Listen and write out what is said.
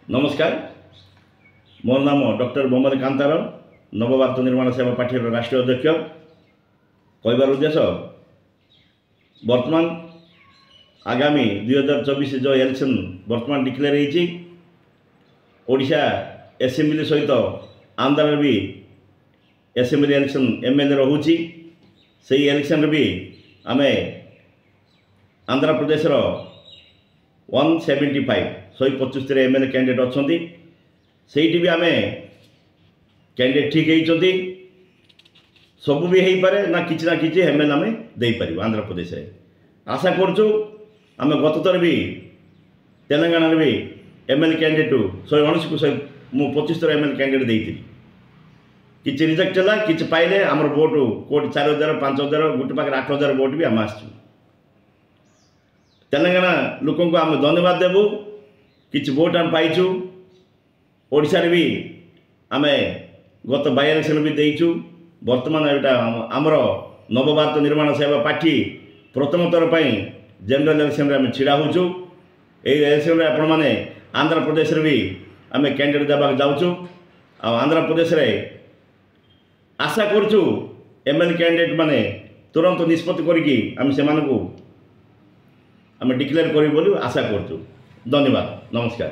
नमस्कार मोर नाम doctor bomber Kantarao Navbharat निर्माण सेवा पार्टी राष्ट्रीय अध्यक्ष कहबार उद्देश्य वर्तमान आगामी 2024 जो इलेक्शन वर्तमान डिक्लेयर होती ओडिशा एसेम्बली सहित आंध्र भी एसेम्बली इलेक्शन एमएलए रोचे से इलेक्शन भी आम आंध्र प्रदेश 175 एमएलए कैंडिडेट अच्छा से भी आम कैंडिडेट ठीक होती सब भी हो पारे ना कि एमएलए आम दे पार आंध्र प्रदेश आशा करूँ आम गत थर भी तेलंगाना भी एमएलए कैंडिडेट 119 को 125 थर एमएलए कैंडिडेट देती कि रिजेक्ट है कि पाइले आम भोट कोटी 4000 5000 गोटे पाखे 8000 भोट भी आम आसू तेलंगाना लोक आम धन्यवाद देवु कि भोट आम पाइचु ओडिशा भी आम गत बाई इलेक्शन भी देचु वर्तमान एटा आमर नवभारत निर्माण सेवा पार्टी प्रथम थर पर जनरल इलेक्शन आम छिड़ा होचु इलेक्शन आपण मैंने आंध्र प्रदेश भी आम कैंडिडेट देवा जाऊँ आंध्र प्रदेश रे आशा करूँ एमएलए कैंडिडेट माने तुरंत निष्पत्ति करके आम से आम डिक्लेयर करूँ बोली आशा करूँ। धन्यवाद। नमस्कार।